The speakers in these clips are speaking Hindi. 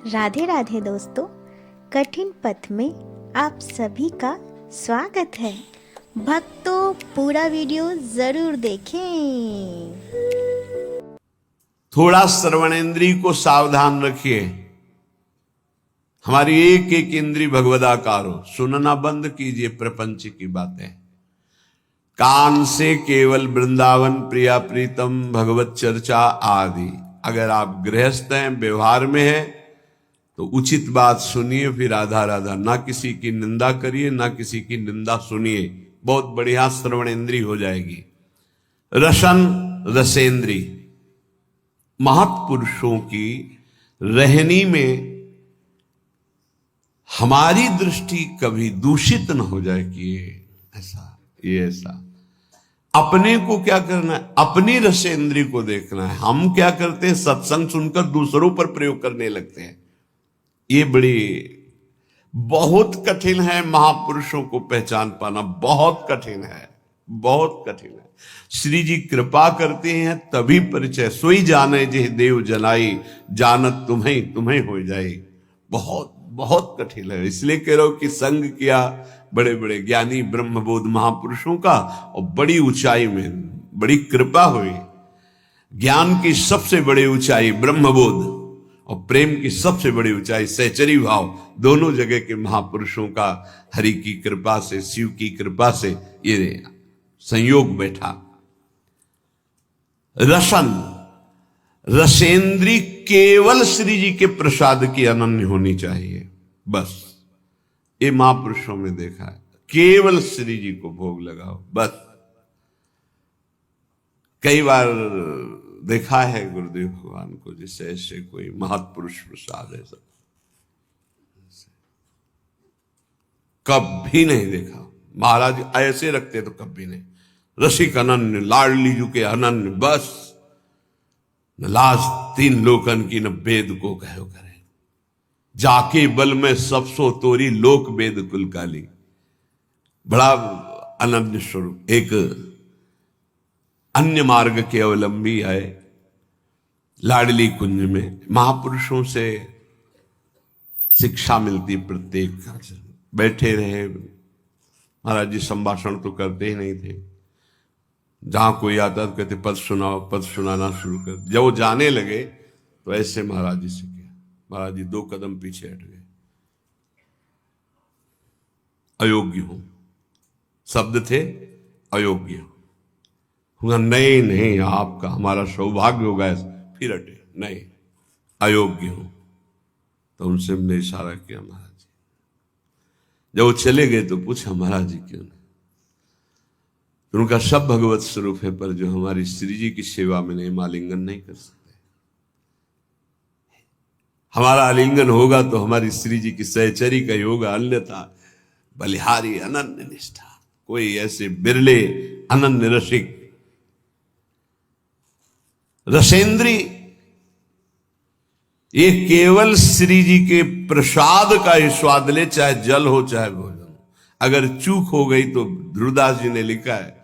राधे राधे दोस्तों, कठिन पथ में आप सभी का स्वागत है। भक्तों, पूरा वीडियो जरूर देखें। थोड़ा श्रवणेंद्रिय को सावधान रखिए। हमारी एक एक इंद्री भगवदाकार हो, सुनना बंद कीजिए प्रपंच की बातें। कान से केवल वृंदावन प्रिया प्रीतम भगवत चर्चा आदि। अगर आप गृहस्थ हैं, व्यवहार में हैं, तो उचित बात सुनिए, फिर राधा राधा। ना किसी की निंदा करिए, ना किसी की निंदा सुनिए। बहुत बढ़िया श्रवणेंद्री हो जाएगी। रसन रसेंद्री, महत्पुरुषों की रहनी में हमारी दृष्टि कभी दूषित न हो जाए कि ये ऐसा। अपने को क्या करना है? अपनी रसेंद्री को देखना है। हम क्या करते हैं? सत्संग सुनकर दूसरों पर प्रयोग करने लगते हैं। ये बड़ी बहुत कठिन है। महापुरुषों को पहचान पाना बहुत कठिन है, बहुत कठिन है। श्री जी कृपा करते हैं तभी परिचय। सोई जाने जे देव जनाई, जानत तुम्हें तुम्हें हो जाए। बहुत बहुत कठिन है। इसलिए कह रहा हूं कि संग किया बड़े बड़े ज्ञानी ब्रह्मबोध महापुरुषों का, और बड़ी ऊंचाई में बड़ी कृपा हुई। ज्ञान की सबसे बड़ी ऊंचाई ब्रह्मबोध, और प्रेम की सबसे बड़ी ऊंचाई सहचरी भाव। दोनों जगह के महापुरुषों का हरि की कृपा से, शिव की कृपा से ये संयोग बैठा। रसन रसेंद्री केवल श्री जी के प्रसाद की अनन्य होनी चाहिए। बस ये महापुरुषों में देखा है। केवल श्री जी को भोग लगाओ बस। कई बार देखा है गुरुदेव भगवान को, जिससे ऐसे कोई महत्पुरुष प्रसाद है, सब कभी नहीं देखा। महाराज ऐसे रखते तो कभी नहीं। रसिक अनन्य, लाडली जू के अनन्य, बस न लाज तीन लोकन की, न वेद को कहो करे। जाके बल में सब सो तोरी, लोक वेद कुल काली। बड़ा अनन्य स्वरूप। एक अन्य मार्ग के अवलंबी आए लाडली कुंज में। महापुरुषों से शिक्षा मिलती प्रत्येक। बैठे रहे महाराज जी, संभाषण तो करते ही नहीं थे। जहां कोई आता तो कहते पद सुनाओ, पद सुनाना शुरू कर। जब वो जाने लगे तो ऐसे महाराज जी से किया। महाराज जी 2 कदम पीछे हट गए। अयोग्य हूं शब्द थे, अयोग्य हूं। नहीं नहीं, आपका हमारा सौभाग्य होगा। फिर हटे, नहीं अयोग्य हूं। तो उनसे हमने इशारा किया महाराज जी। जब वो चले गए तो पूछा महाराज जी क्यों नहीं? तो उनका सब भगवत स्वरूप है, पर जो हमारी श्री जी की सेवा में नहीं, आलिंगन नहीं कर सकते। हमारा आलिंगन होगा तो हमारी श्री जी की सहचरी का ही होगा, अन्यथा बलिहारी अनन्य निष्ठा। कोई ऐसे बिरले अनन्य रसिक रसेंद्री, ये केवल श्री जी के प्रसाद का ही स्वाद ले, चाहे जल हो चाहे भोजन। अगर चूक हो गई तो ध्रुवदास जी ने लिखा है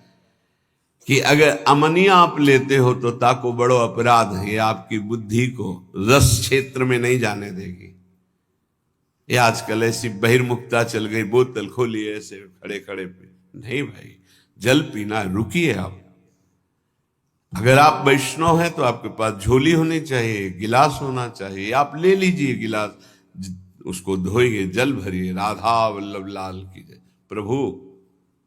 कि अगर अमनिया आप लेते हो तो ताको बड़ो अपराध है। ये आपकी बुद्धि को रस क्षेत्र में नहीं जाने देगी। ये आजकल ऐसी बहिर्मुखता चल गई, बोतल खोली ऐसे खड़े खड़े पे। नहीं भाई, जल पीना, रुकिए आप। अगर आप वैष्णव हैं तो आपके पास झोली होनी चाहिए, गिलास होना चाहिए। आप ले लीजिए गिलास, उसको धोइए, जल भरिए। राधा वल्लभ लाल की जय। प्रभु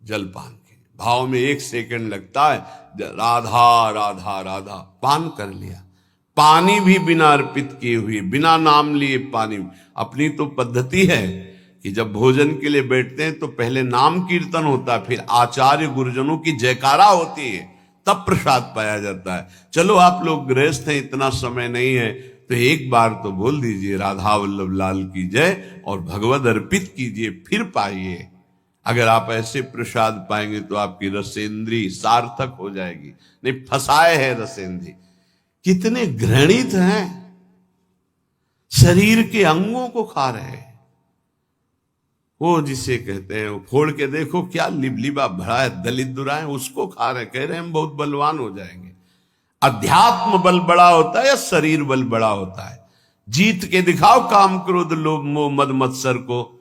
जल पान कीजिए। भाव में 1 सेकंड लगता है। राधा राधा राधा पान कर लिया। पानी भी बिना अर्पित किए हुए, बिना नाम लिए पानी। अपनी तो पद्धति है कि जब भोजन के लिए बैठते हैं तो पहले नाम कीर्तन होता है, फिर आचार्य गुरुजनों की जयकारा होती है, तब प्रसाद पाया जाता है। चलो आप लोग गृहस्थ हैं, इतना समय नहीं है, तो एक बार तो बोल दीजिए राधा वल्लभ लाल की जय और भगवद अर्पित कीजिए, फिर पाइए। अगर आप ऐसे प्रसाद पाएंगे तो आपकी रसेंद्री सार्थक हो जाएगी। नहीं, फंसाए है रसेंद्री। कितने घृणित हैं, शरीर के अंगों को खा रहे हैं। वो जिसे कहते हैं, वो फोड़ के देखो क्या लिबलिबा भरा है, दलित दुराए, उसको खा रहे। कह रहे हैं हम बहुत बलवान हो जाएंगे। अध्यात्म बल बड़ा होता है या शरीर बल बड़ा होता है? जीत के दिखाओ काम क्रोध लोभ मोह मद मत्सर को।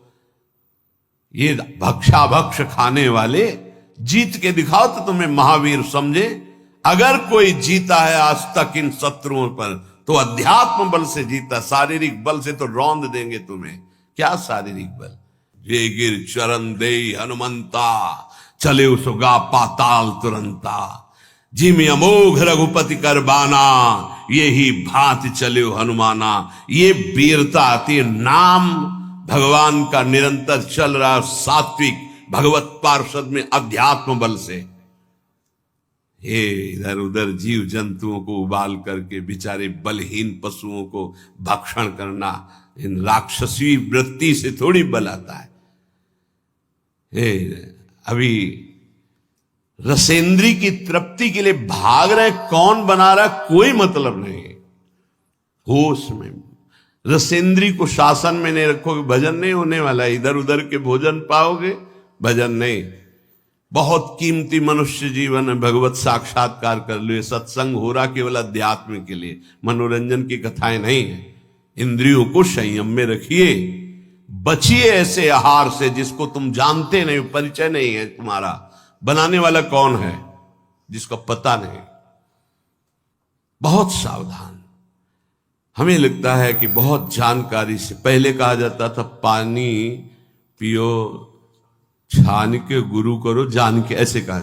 ये भक्षा भक्ष खाने वाले जीत के दिखाओ तो तुम्हें महावीर समझे। अगर कोई जीता है आज तक इन शत्रुओं पर तो अध्यात्म बल से जीता, शारीरिक बल से तो रौंद देंगे तुम्हें। क्या शारीरिक बल? जे गिर चरण दे हनुमंता, चले उसगा पाताल तुरंता। जिम अमोघ रघुपति कर बाना, यही भांति चले हनुमाना। ये वीरता आती है, नाम भगवान का निरंतर चल रहा सात्विक भगवत पार्षद में अध्यात्म बल से। ये इधर उधर जीव जंतुओं को उबाल करके बेचारे बलहीन पशुओं को भक्षण करना, इन राक्षसी वृत्ति से थोड़ी बल आता है। अभी रसेंद्री की तृप्ति के लिए भाग रहे, कौन बना रहा कोई मतलब नहीं। होश में रसेंद्री को शासन में नहीं रखोगे, भजन नहीं होने वाला। इधर उधर के भोजन पाओगे, भजन नहीं। बहुत कीमती मनुष्य जीवन है, भगवत साक्षात्कार कर लो। सत्संग हो रहा केवल अध्यात्म के लिए, मनोरंजन की कथाएं नहीं है। इंद्रियों को संयम में रखिए, बचिए ऐसे आहार से जिसको तुम जानते नहीं, परिचय नहीं है तुम्हारा। बनाने वाला कौन है जिसको पता नहीं। बहुत सावधान। हमें लगता है कि बहुत जानकारी से, पहले कहा जाता था पानी पियो छान के गुरु करो जान के, ऐसे कहा।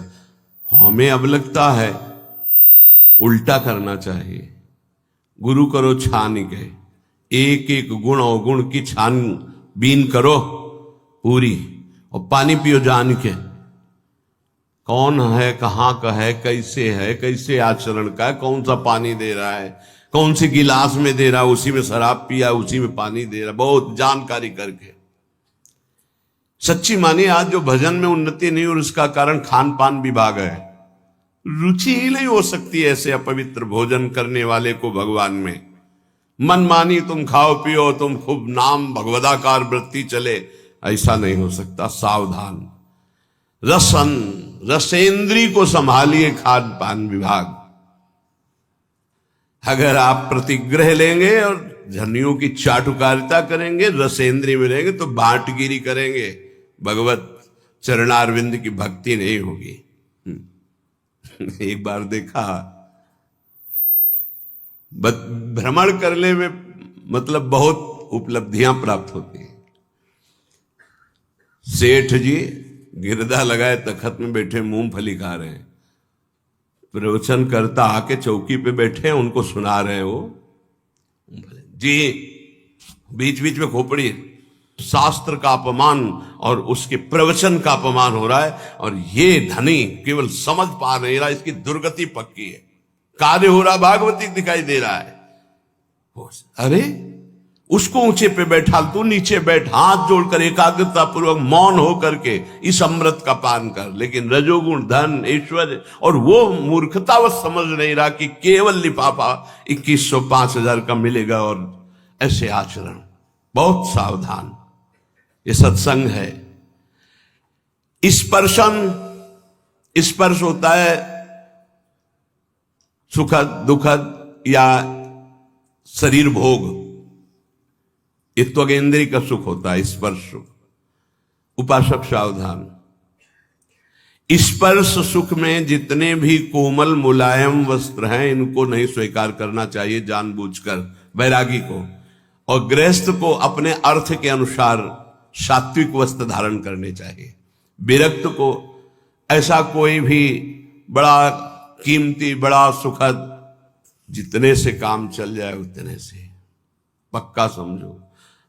हमें अब लगता है उल्टा करना चाहिए। गुरु करो छान के, एक एक गुण और गुण की छानबीन करो पूरी, और पानी पियो जान के। कौन है, कहां का है, कैसे आचरण का है, कौन सा पानी दे रहा है, कौन सी गिलास में दे रहा है, उसी में शराब पिया उसी में पानी दे रहा है। बहुत जानकारी करके सच्ची मानिए, आज जो भजन में उन्नति नहीं और उसका कारण खान पान विभाग है। रुचि ही नहीं हो सकती ऐसे अपवित्र भोजन करने वाले को भगवान में। मनमानी तुम खाओ पियो, तुम खूब नाम भगवदाकार वृत्ति चले, ऐसा नहीं हो सकता। सावधान। रसेंद्री को संभालिए खान पान विभाग। अगर आप प्रतिग्रह लेंगे और धनियों की चाटुकारिता करेंगे, रसेंद्री में रहेंगे तो बांटगिरी करेंगे, भगवत चरणारविंद की भक्ति नहीं होगी। एक बार देखा, भ्रमण करने में मतलब बहुत उपलब्धियां प्राप्त होती हैं। सेठ जी गिरदा लगाए तखत में बैठे मूंगफली खा रहे हैं, प्रवचन करता आके चौकी पे बैठे हैं, उनको सुना रहे हो जी, बीच बीच में खोपड़ी। शास्त्र का अपमान और उसके प्रवचन का अपमान हो रहा है, और ये धनी केवल समझ पा नहीं रहा, इसकी दुर्गति पक्की है। कार्य हो रहा भागवती दिखाई दे रहा है। अरे उसको ऊंचे पे बैठा, तू नीचे बैठ, हाथ जोड़कर एकाग्रता पूर्वक मौन हो करके इस अमृत का पान कर। लेकिन रजोगुण धन ऐश्वर्य और वो मूर्खता वो समझ नहीं रहा कि केवल लिफाफा 2100 5000 का मिलेगा और ऐसे आचरण। बहुत सावधान। ये सत्संग है। स्पर्श होता है सुखद दुखद या शरीर भोग, ये त्वगेंद्री का सुख होता है, स्पर्श सुख। उपासक सावधान। स्पर्श सुख में जितने भी कोमल मुलायम वस्त्र हैं, इनको नहीं स्वीकार करना चाहिए जानबूझकर वैरागी को। और गृहस्थ को अपने अर्थ के अनुसार सात्विक वस्त्र धारण करने चाहिए। विरक्त को ऐसा कोई भी बड़ा कीमती बड़ा सुखद, जितने से काम चल जाए उतने से, पक्का समझो।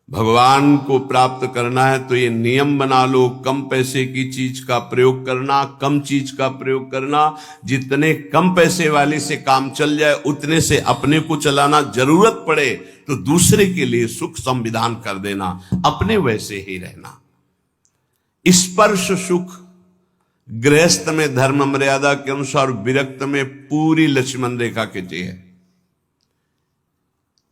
भगवान को प्राप्त करना है तो ये नियम बना लो, कम पैसे की चीज का प्रयोग करना, कम चीज का प्रयोग करना। जितने कम पैसे वाले से काम चल जाए उतने से अपने को चलाना, जरूरत पड़े तो दूसरे के लिए सुख संविधान कर देना, अपने वैसे ही रहना। स्पर्श सुख गृहस्थ में धर्म मर्यादा के अनुसार, विरक्त में पूरी लक्ष्मण रेखा के है।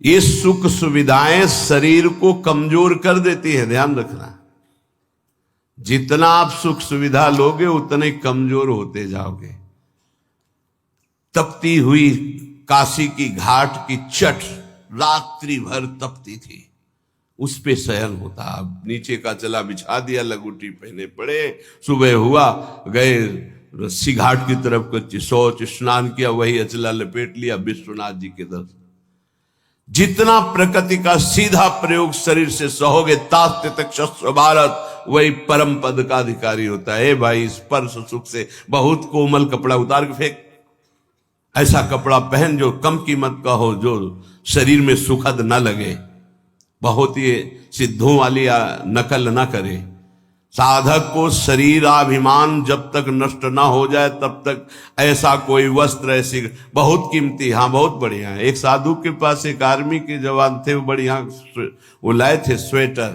ये सुख सुविधाएं शरीर को कमजोर कर देती है, ध्यान रखना। जितना आप सुख सुविधा लोगे उतने कमजोर होते जाओगे। तपती हुई काशी की घाट की चट रात्रि भर तपती थी, उस पे शयन होता। अब नीचे का चला बिछा दिया, लगुटी पहने पड़े, सुबह हुआ गए रस्सी घाट की तरफ, कुछ शौच स्नान किया, वही अचला लपेट लिया, विश्वनाथ जी के दर्शन। जितना प्रकृति का सीधा प्रयोग शरीर से सहोगे, तास्ते तक शस्त्र भारत, वही परम पद का अधिकारी होता है। भाई स्पर्श सुख से बहुत कोमल कपड़ा उतार के फेंक, ऐसा कपड़ा पहन जो कम कीमत का हो, जो शरीर में सुखद न लगे, बहुत ही सिद्धों वाली नकल ना करे। साधक को शरीराभिमान जब तक नष्ट ना हो जाए तब तक ऐसा कोई वस्त्र, ऐसी बहुत कीमती, हाँ बहुत बढ़िया है। एक साधु के पास एक आर्मी के जवान थे, वो बढ़िया वो लाए थे स्वेटर,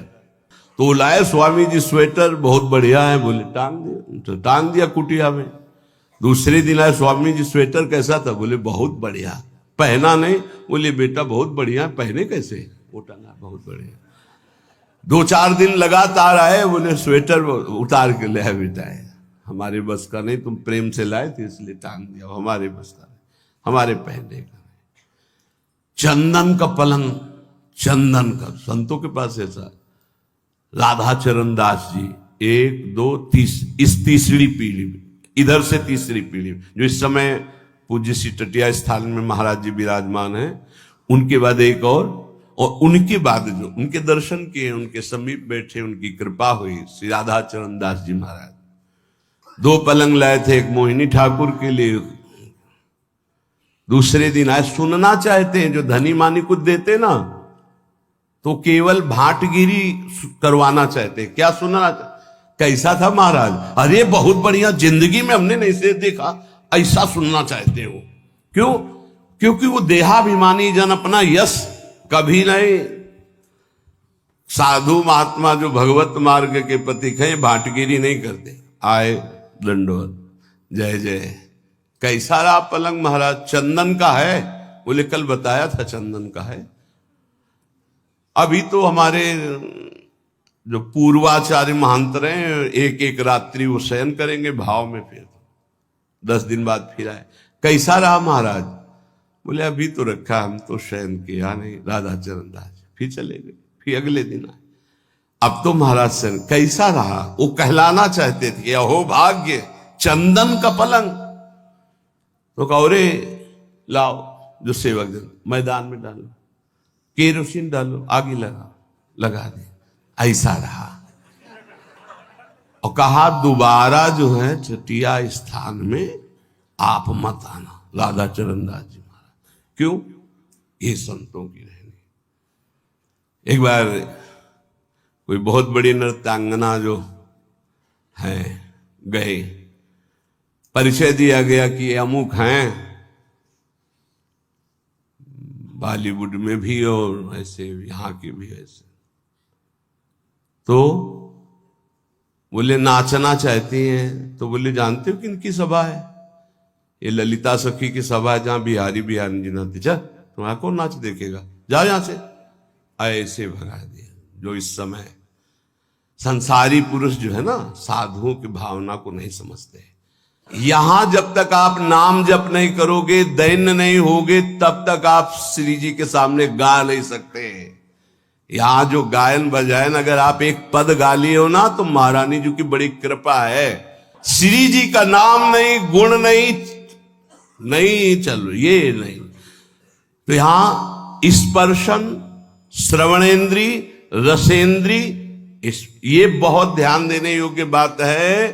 तो वो लाए स्वामी जी स्वेटर बहुत बढ़िया है, बोले टांग दिया, तो टांग दिया कुटिया में। दूसरे दिन आए, स्वामी जी स्वेटर कैसा था? बोले बहुत बढ़िया। पहना नहीं? बोले बेटा बहुत बढ़िया, पहने कैसे? वो टांगा बहुत बढ़िया। 2-4 दिन लगातार आए, बोले स्वेटर उतार के ले बेटा, है हमारे बस का नहीं, तुम प्रेम से लाए थे इसलिए टांग दिया, हमारे बस का नहीं, हमारे पहनने का नहीं। चंदन का पलंग, चंदन का, संतों के पास ऐसा। राधा चरण दास जी 1 2 3, इस तीसरी पीढ़ी में, इधर से तीसरी पीढ़ी में, जो इस समय पूज्य श्री टटिया स्थान में महाराज जी विराजमान है, उनके बाद एक और उनके बाद जो उनके दर्शन किए, उनके समीप बैठे, उनकी कृपा हुई, श्री राधा चरण दास जी महाराज 2 पलंग लाए थे, एक मोहिनी ठाकुर के लिए। दूसरे दिन आए, सुनना चाहते हैं, जो धनी मानी कुछ देते ना, तो केवल भाटगिरी करवाना चाहते। क्या सुनना? कैसा था महाराज? अरे बहुत बढ़िया, जिंदगी में हमने नहीं से देखा, ऐसा सुनना चाहते हो। क्यों? क्योंकि वो देहाभिमानी जन अपना यश कभी नहीं। साधु महात्मा जो भगवत मार्ग के पथिक हैं, भाटगिरी नहीं करते। आए दंडवत, जय जय। कैसा रहा पलंग महाराज? चंदन का है? बोले कल बताया था चंदन का है। अभी तो हमारे जो पूर्वाचार्य महांतर हैं, एक एक रात्रि वो शयन करेंगे भाव में, फिर 10 दिन बाद फिर आए। कैसा रहा महाराज? बोले अभी तो रखा, हम तो शयन किया नहीं। राधा चरण दास फिर चले गए, फिर अगले दिन आए। अब तो महाराज शयन कैसा रहा? वो कहलाना चाहते थे, अहो भाग्य, चंदन का पलंग। तो कहो रे लाओ, जो सेवक जन मैदान में डालो, केरोसिन डालो, आगे लगा दे। ऐसा रहा। और कहा दोबारा जो है चटिया स्थान में आप मत आना, राधा चरण दास जी महाराज। क्यों? ये संतों की रहनी। एक बार कोई बहुत बड़ी नृत्यांगना जो है गए, परिचय दिया गया कि ये अमुक हैं, बॉलीवुड में भी और ऐसे यहाँ के भी ऐसे। तो बोले नाचना चाहती हैं। तो बोले जानते हो किनकी सभा है? ये ललिता सखी की सभा है, जहां बिहारी जी नाचते। चल तुम्हारा कौन नाच देखेगा, जाओ यहां से। ऐसे भगा दिया। जो इस समय संसारी पुरुष जो है ना, साधुओं की भावना को नहीं समझते। यहां जब तक आप नाम जप नहीं करोगे, दैन्य नहीं होगे, तब तक आप श्री जी के सामने गा नहीं सकते। यहां जो गायन बजायन, अगर आप एक पद गा लिए हो ना, तो महारानी जी की बड़ी कृपा है। श्री जी का नाम नहीं, गुण नहीं चल, ये नहीं। तो यहां स्पर्शन, श्रवणेन्द्री, रसेंद्री, ये बहुत ध्यान देने योग्य बात है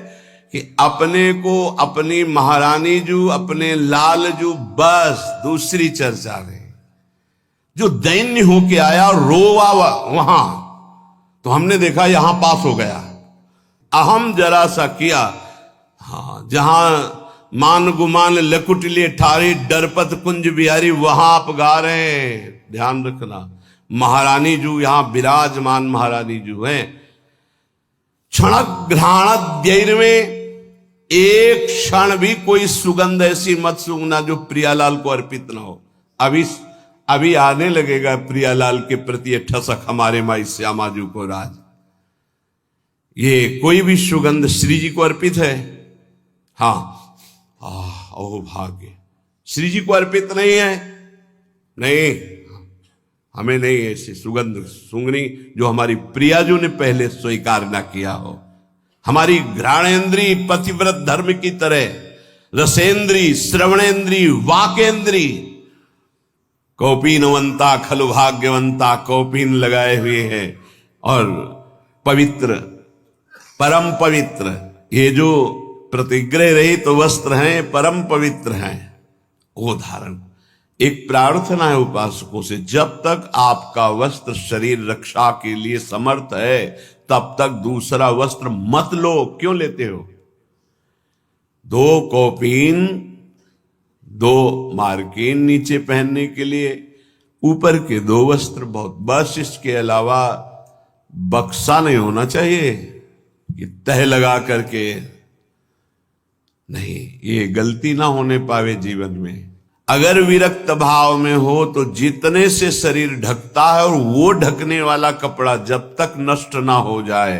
कि अपने को अपनी महारानी जू, अपने लाल जू, बस दूसरी चर्चा नहीं। जो दैन्य होके आया और रोवा वहां, तो हमने देखा यहां पास हो गया। अहम जरा सा किया, हाँ, जहां मान गुमान लकुट लिए ठारी, डरपत कुंज बिहारी, वहां आप गा रहे हैं। ध्यान रखना, महारानी जू यहां विराजमान महारानी जू हैं। क्षण घ्राण में एक क्षण भी कोई सुगंध ऐसी मत सूंघना जो प्रियालाल को अर्पित ना हो। अभी आने लगेगा प्रियालाल के प्रति ठसक हमारे माई श्यामा जी को राज। ये कोई भी सुगंध श्री जी को अर्पित है? हाँ, ओ भाग्य, श्री जी को अर्पित नहीं है? नहीं। हमें नहीं ऐसी सुगंध सूंघनी जो हमारी प्रियाजू ने पहले स्वीकार ना किया हो। हमारी घ्राणेन्द्री पतिव्रत धर्म की तरह रसेंद्री, श्रवणेन्द्री, वाकेंद्री कौपीनवंता खलु भाग्यवंता कौपीन लगाए हुए हैं और पवित्र, परम पवित्र, ये जो प्रतिग्रह रहित वस्त्र हैं परम पवित्र हैं, वो धारण। एक प्रार्थना है उपासकों से, जब तक आपका वस्त्र शरीर रक्षा के लिए समर्थ है तब तक दूसरा वस्त्र मत लो। क्यों लेते हो? 2 कौपीन 2 मार्किन नीचे पहनने के लिए, ऊपर के 2 वस्त्र बहुत, बस इसके अलावा बक्सा नहीं होना चाहिए कि तह लगा करके नहीं। ये गलती ना होने पावे जीवन में। अगर विरक्त भाव में हो तो जितने से शरीर ढकता है और वो ढकने वाला कपड़ा जब तक नष्ट ना हो जाए,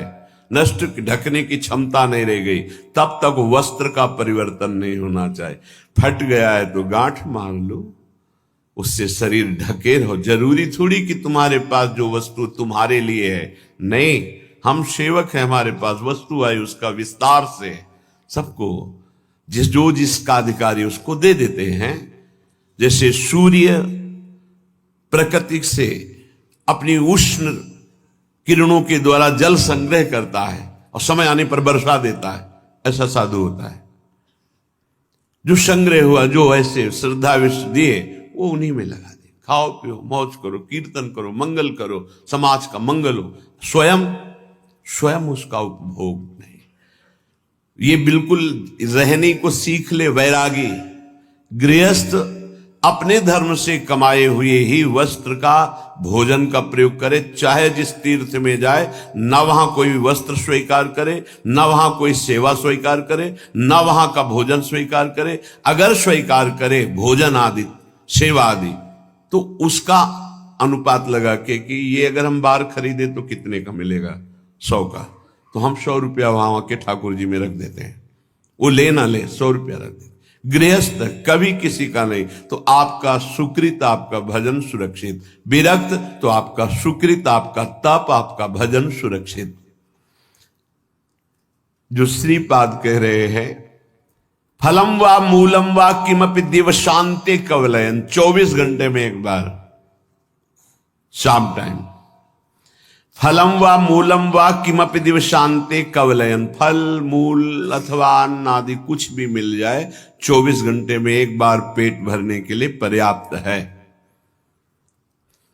नष्ट ढकने की क्षमता नहीं रह गई, तब तक वस्त्र का परिवर्तन नहीं होना चाहिए। फट गया है तो गांठ मार लो, उससे शरीर ढके रहो। जरूरी थोड़ी कि तुम्हारे पास जो वस्तु तुम्हारे लिए है, नहीं, हम सेवक हैं, हमारे पास वस्तु आई उसका विस्तार से सबको जिसका अधिकारी उसको दे देते हैं। जैसे सूर्य प्रकृति से अपनी उष्ण किरणों के द्वारा जल संग्रह करता है और समय आने पर वर्षा देता है, ऐसा साधु होता है। जो संग्रह हुआ, जो ऐसे श्रद्धा विश्व दिए, वो उन्हीं में लगा दे। खाओ पियो, मौज करो, कीर्तन करो, मंगल करो, समाज का मंगल हो, स्वयं उसका उपभोग नहीं। ये बिल्कुल रहने को सीख ले वैरागी। गृहस्थ अपने धर्म से कमाए हुए ही वस्त्र का भोजन का प्रयोग करे, चाहे जिस तीर्थ में जाए, न वहां कोई वस्त्र स्वीकार करे, न वहां कोई सेवा स्वीकार करे, न वहां का भोजन स्वीकार करे। अगर स्वीकार करे भोजन आदि, सेवा आदि, तो उसका अनुपात लगा के कि ये अगर हम बार खरीदे तो कितने का मिलेगा, 100 का, तो हम 100 रुपया वहां के ठाकुर जी में रख देते हैं। वो ले ना ले, 100 रुपया रख देते। गृहस्थ कभी किसी का नहीं, तो आपका सुकृत, आपका भजन सुरक्षित। विरक्त तो आपका सुकृत, आपका तप, आपका भजन सुरक्षित। जो श्रीपाद कह रहे हैं, फलम वा मूलम वा किमपि दिव शांति कवलयन, 24 घंटे में एक बार शाम टाइम, फलम वा मूलम वा किमपि दिव शांति कवलयन, फल मूल अथवा अन्न आदि कुछ भी मिल जाए 24 घंटे में एक बार पेट भरने के लिए पर्याप्त है।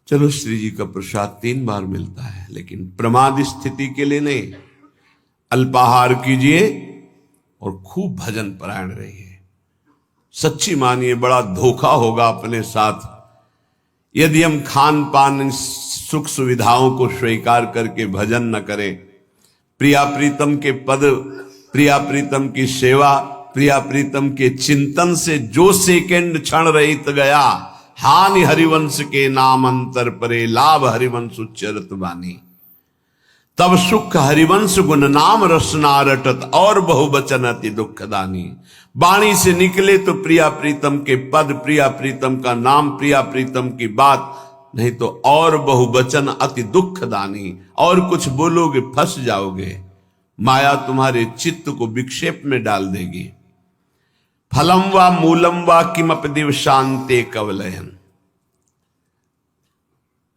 चलो श्री जी का प्रसाद 3 बार मिलता है, लेकिन प्रमाद स्थिति के लिए नहीं। अल्पाहार कीजिए और खूब भजन परायण रहिए। सच्ची मानिए, बड़ा धोखा होगा अपने साथ यदि हम खान पान सुख सुविधाओं को स्वीकार करके भजन न करें। प्रिया प्रीतम के पद, प्रिया प्रीतम की सेवा, प्रिया प्रीतम के चिंतन से जो सेकंड क्षण रहित गया, हानि हरिवंश के नाम अंतर परे, लाभ हरिवंश उच्चरत बानी। तब सुख हरिवंश गुण नाम रसना रटत, और बहुवचन अति दुखदानी। वाणी से निकले तो प्रिया प्रीतम के पद, प्रिया प्रीतम का नाम, प्रिया प्रीतम की बात, नहीं तो और बहुवचन अति दुखदानी। और कुछ बोलोगे फंस जाओगे, माया तुम्हारे चित्त को विक्षेप में डाल देगी। फलम वा मूलम वा किमपि दिव शांते कवलयन।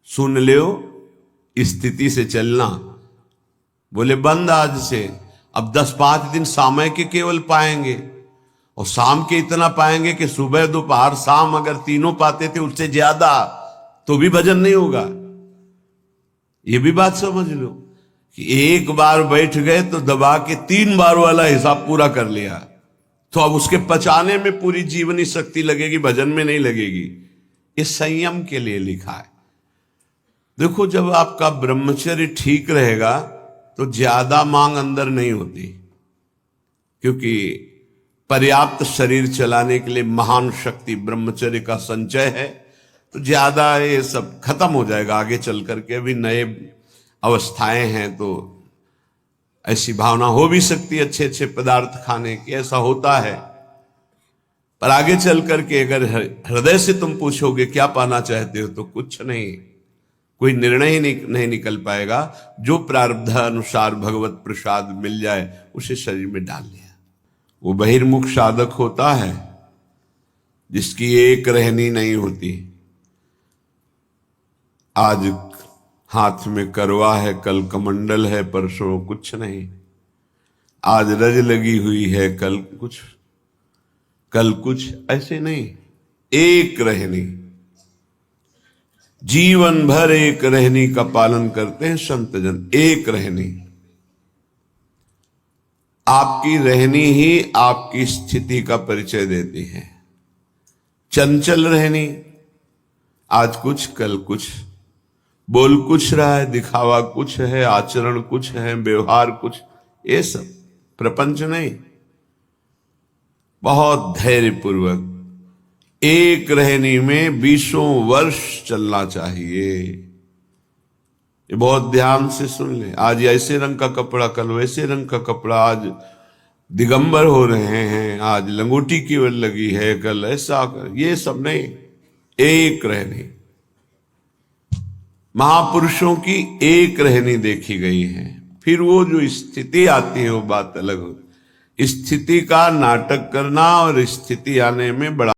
सुन लो, स्थिति से चलना। बोले बंद आज से, अब 10-5 दिन समय के केवल पाएंगे, और शाम के इतना पाएंगे कि सुबह दोपहर शाम अगर तीनों पाते थे उससे ज्यादा, तो भी भजन नहीं होगा। ये भी बात समझ लो कि एक बार बैठ गए तो दबा के 3 बार वाला हिसाब पूरा कर लिया, तो अब उसके पचाने में पूरी जीवनी शक्ति लगेगी, भजन में नहीं लगेगी। ये संयम के लिए लिखा है। देखो, जब आपका ब्रह्मचर्य ठीक रहेगा तो ज्यादा मांग अंदर नहीं होती, क्योंकि पर्याप्त शरीर चलाने के लिए महान शक्ति ब्रह्मचर्य का संचय है। तो ज्यादा ये सब खत्म हो जाएगा आगे चल करके। अभी नए अवस्थाएं हैं तो ऐसी भावना हो भी सकती है अच्छे अच्छे पदार्थ खाने की, ऐसा होता है। पर आगे चल करके अगर हृदय से तुम पूछोगे क्या पाना चाहते हो, तो कुछ नहीं, कोई निर्णय ही नहीं निकल पाएगा। जो प्रारब्ध अनुसार भगवत प्रसाद मिल जाए उसे शरीर में डाल लिया। वो बहिर्मुख साधक होता है जिसकी एक रहनी नहीं होती। आज हाथ में करवा है, कल कमंडल है, परसों कुछ नहीं। आज रज लगी हुई है, कल कुछ, ऐसे नहीं। एक रहनी, जीवन भर एक रहनी का पालन करते हैं संत जन। एक रहनी, आपकी रहनी ही आपकी स्थिति का परिचय देती है। चंचल रहनी, आज कुछ कल कुछ, बोल कुछ रहा है, दिखावा कुछ है, आचरण कुछ है, व्यवहार कुछ, ये सब प्रपंच नहीं। बहुत धैर्यपूर्वक एक रहनी में 20 वर्ष चलना चाहिए। ये बहुत ध्यान से सुन ले। आज ऐसे रंग का कपड़ा, कल वैसे रंग का कपड़ा, आज दिगंबर हो रहे हैं, आज लंगोटी केवल लगी है, कल ऐसा, ये सब नहीं। एक रहनी, महापुरुषों की एक रहनी देखी गई है। फिर वो जो स्थिति आती है वो बात अलग होती। स्थिति का नाटक करना और स्थिति आने में बड़ा